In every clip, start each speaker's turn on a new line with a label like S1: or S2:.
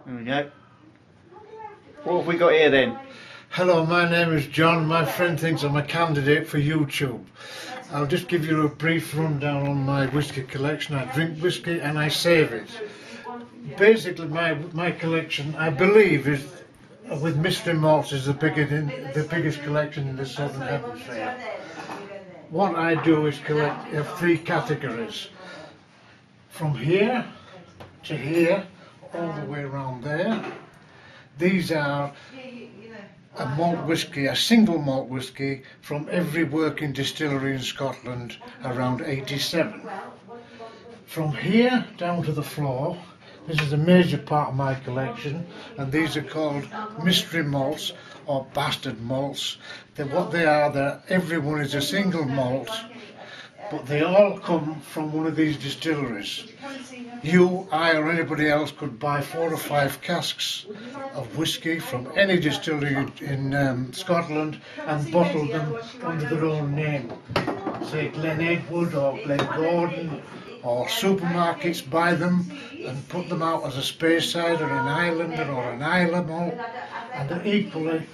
S1: There we go. What have we got here then?
S2: Hello, my name is John. My friend thinks I'm a candidate for YouTube. I'll just give you a brief rundown on my whisky collection. I drink whisky and I save it. Basically, my collection, I believe, is with Mystery Malt is the biggest collection in the Southern Hemisphere. What I do is collect 3 categories. From here to here, all the way around there. These are a malt whisky, a single malt whisky from every working distillery in Scotland around 87. From here down to the floor, this is a major part of my collection, and these are called Mystery Malts or Bastard Malts. What they are, every one is a single malt, but they all come from one of these distilleries. You, I or anybody else could buy 4 or 5 casks of whisky from any distillery in Scotland and bottle them under their own name. Say Glen Edward or Glen Gordon, or supermarkets buy them and put them out as a Speyside or an Islander or an Islay malt, and they're equally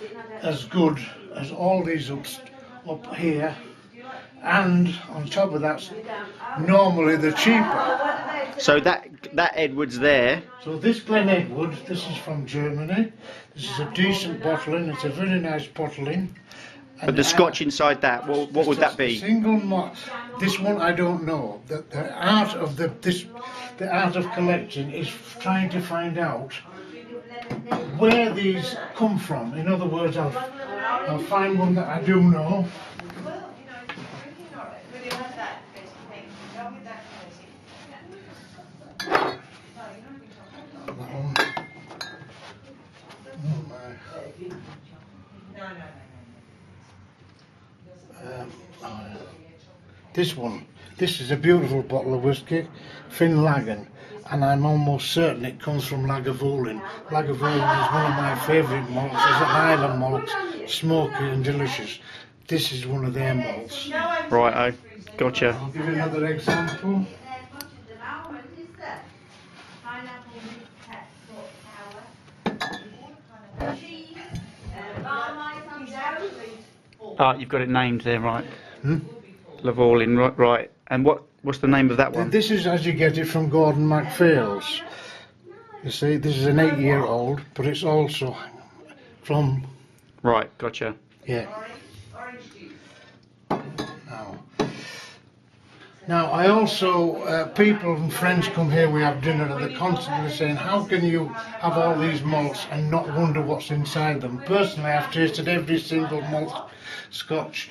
S2: as good as all these up here, and on top of that, normally they're cheaper.
S1: So that Edward's there.
S2: So this Glen Edward, this is from Germany. This is a decent bottling. It's a very nice bottling.
S1: But the Scotch inside that, what would that be?
S2: Single malt. This one I don't know. The art of the art of collecting is trying to find out where these come from. In other words, I'll find one that I do know. This one, this is a beautiful bottle of whisky, Finlagan, and I'm almost certain it comes from Lagavulin. Lagavulin is one of my favourite malts. It's an Islay malt, smoky and delicious. This is one of their malts.
S1: Right, gotcha.
S2: I'll give you another example.
S1: Ah, you've got it named there, right?
S2: Hmm?
S1: Lavalin, right. And what's the name of that one?
S2: This is as you get it from Gordon MacPhail's. You see, this is an 8-year-old, but it's also from...
S1: Right, gotcha.
S2: Yeah. Now I also, people and friends come here, we have dinner, and they're constantly saying, how can you have all these malts and not wonder what's inside them? Personally, I've tasted every single malt Scotch,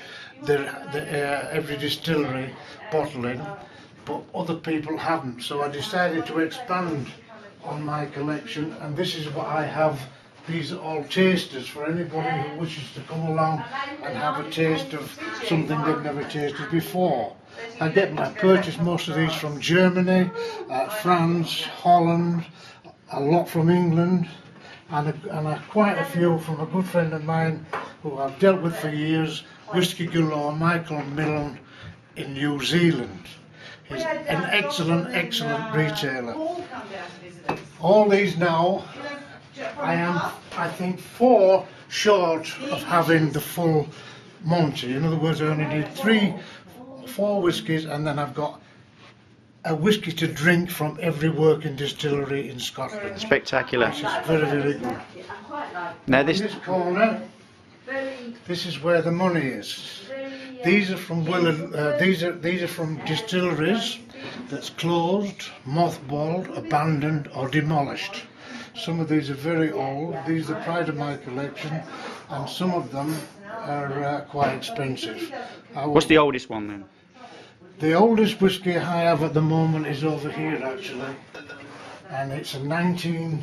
S2: every distillery bottling, but other people haven't. So I decided to expand on my collection, and this is what I have. These are all tasters for anybody who wishes to come along and have a taste of something they've never tasted before. I purchase most of these from Germany, France, Holland, a lot from England, and quite a few from a good friend of mine who I've dealt with for years, Whisky Galore, Michael Milne in New Zealand. He's an excellent retailer. All these now, I am, I think, 4 short of having the full Monty. In other words, I only need 4 whiskies, and then I've got a whisky to drink from every working distillery in Scotland.
S1: Spectacular.
S2: Which is very, very good.
S1: Now
S2: In this corner, this is where the money is. These are from these are from distilleries that's closed, mothballed, abandoned, or demolished. Some of these are very old. These are pride of my collection, and some of them are quite expensive.
S1: What's the oldest one then?
S2: The oldest whisky I have at the moment is over here actually, and it's a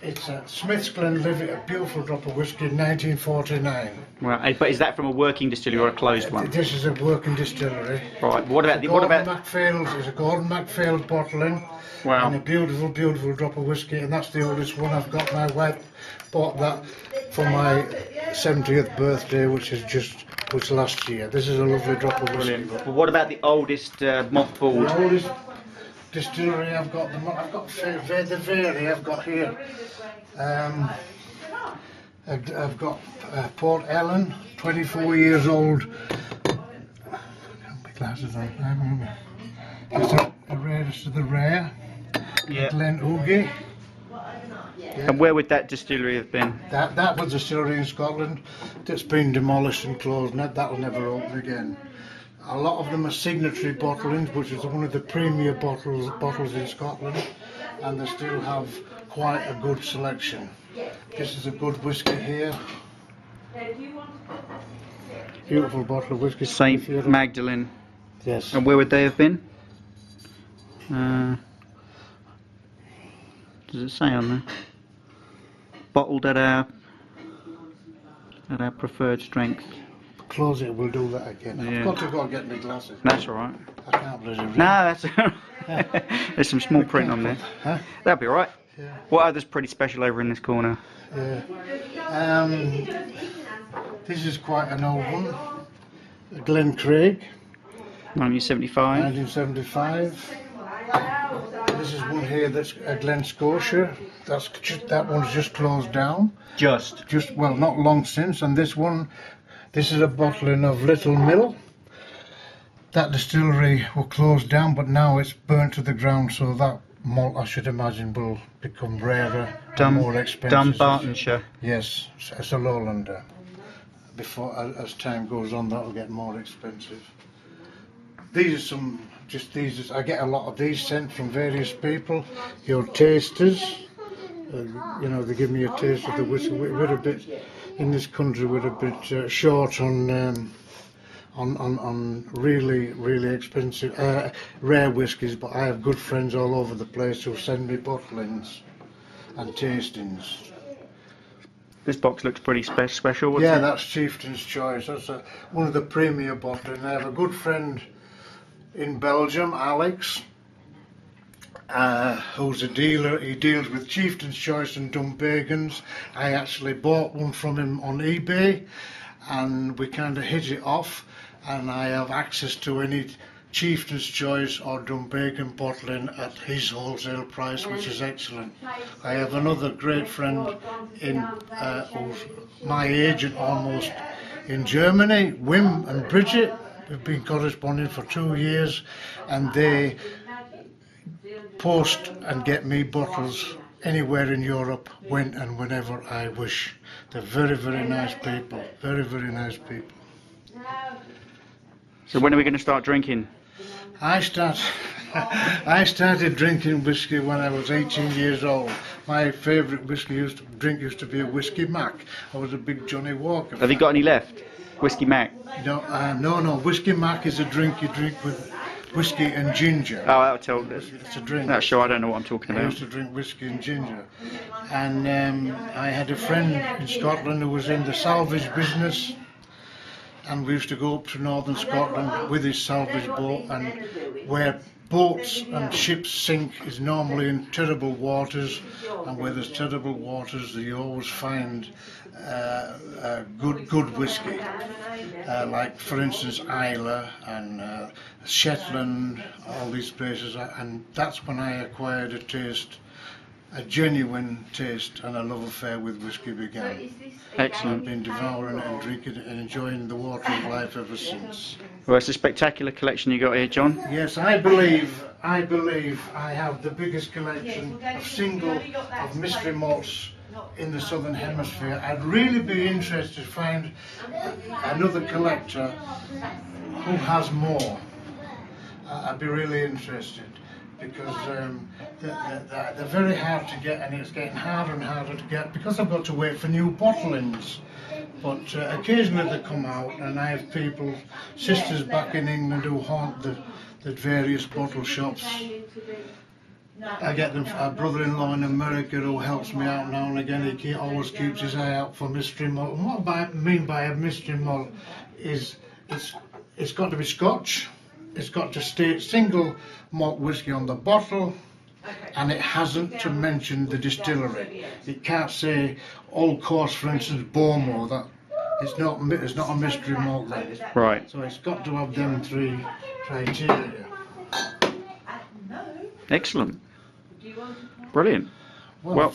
S2: it's a Smith's Glenlivet, a beautiful drop of whisky, 1949.
S1: Well, but is that from a working distillery or a closed one?
S2: This is a working distillery.
S1: Right. What about
S2: MacPhail's is a Gordon MacPhail bottling.
S1: Wow.
S2: And a beautiful drop of whisky, and that's the oldest one I've got. My wife bought that for my 70th birthday, which was last year. This is a lovely drop of whisky.
S1: Brilliant. Well, what about the oldest mothballed?
S2: distillery I've got the Vary I've got here. I've got Port Ellen, 24 years old. My glasses on. It's the rarest of the rare.
S1: Yeah.
S2: Glen Oogie.
S1: And where would that distillery have been?
S2: That was a distillery in Scotland that's been demolished and closed. That'll never open again. A lot of them are signatory bottlings, which is one of the premier bottles in Scotland, and they still have quite a good selection. This is a good whisky here. Beautiful bottle of whisky.
S1: St. Magdalene.
S2: Yes.
S1: And where would they have been? Does it say on there? Bottled at our preferred strength.
S2: Close it, we'll do that again.
S1: Yeah.
S2: I've got to go and get my glasses.
S1: That's alright.
S2: I can't bloody read.
S1: No, that's alright. There's some small print on there.
S2: Huh?
S1: That'll be alright.
S2: Yeah.
S1: What other's pretty special over in this corner?
S2: Yeah. This is quite an old one. Glen Craig,
S1: 1975.
S2: 1975. This is one here that's a Glen Scotia. That one's just closed down.
S1: Just.
S2: Well, not long since. And this is a bottling of Little Mill. That distillery will close down, but now it's burnt to the ground, so that malt, I should imagine, will become rarer and more expensive.
S1: Dunbartonshire.
S2: Yes, it's a lowlander. Before, as time goes on, that'll get more expensive. These are I get a lot of these sent from various people. Your tasters, you know, they give me a taste of the whiskey. We're a bit, in this country, we're a bit short on really expensive, rare whiskies, but I have good friends all over the place who send me bottlings and tastings.
S1: This box looks pretty special. What's
S2: Yeah,
S1: it?
S2: that's Chieftain's Choice. That's one of the premier bottlings. I have a good friend in Belgium, Alex, who's a dealer. He deals with Chieftain's Choice and Dunbagons. I actually bought one from him on eBay, and we kind of hit it off, and I have access to any Chieftain's Choice or Dunbagon bottling at his wholesale price, which is excellent. I have another great friend who's my agent almost in Germany, Wim and Bridget. We've been corresponding for 2 years, and they post and get me bottles anywhere in Europe when and whenever I wish. They're very, very nice people. Very, very nice people.
S1: So when are we going to start drinking?
S2: I started drinking whiskey when I was 18 years old. My favourite whiskey used to be a Whisky Mac. I was a big Johnny Walker fan.
S1: Have you got any left? Whisky Mac?
S2: No, Whisky Mac is a drink you drink with whiskey and ginger.
S1: Oh, that'll tell us.
S2: It's a drink.
S1: That's sure, I don't know what I'm talking
S2: I
S1: about.
S2: used to drink whiskey and ginger. And I had a friend in Scotland who was in the salvage business. And we used to go up to northern Scotland with his salvage boat, and where boats and ships sink is normally in terrible waters, and where there's terrible waters you always find good whiskey, like for instance Islay and Shetland, all these places, and that's when I acquired a genuine taste and a love affair with whiskey began.
S1: Excellent.
S2: I've been devouring it and drinking it and enjoying the water of life ever since.
S1: Well, it's a spectacular collection you got here, John.
S2: Yes, I believe I have the biggest collection of mystery malts in the Southern Hemisphere. I'd really be interested to find another collector who has more. I'd be really interested, because they're very hard to get, and it's getting harder and harder to get because I've got to wait for new bottlings. But occasionally they come out, and I have people, sisters back in England, who haunt the various bottle shops. I get them, a brother-in-law in America who helps me out now and again. He always keeps his eye out for mystery malt. And what I mean by a mystery malt is it's got to be Scotch. It's got to state single malt whisky on the bottle, and it hasn't to mention the distillery. It can't say Old Course, for instance, Bowmore. That it's not a mystery malt then.
S1: Right.
S2: So it's got to have them three criteria.
S1: Excellent. Brilliant.
S2: Well,
S1: Well-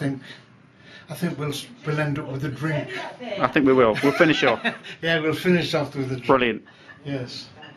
S2: I think we'll end up with a drink.
S1: I think we will. We'll finish off.
S2: Yeah, we'll finish off with a drink.
S1: Brilliant.
S2: Yes.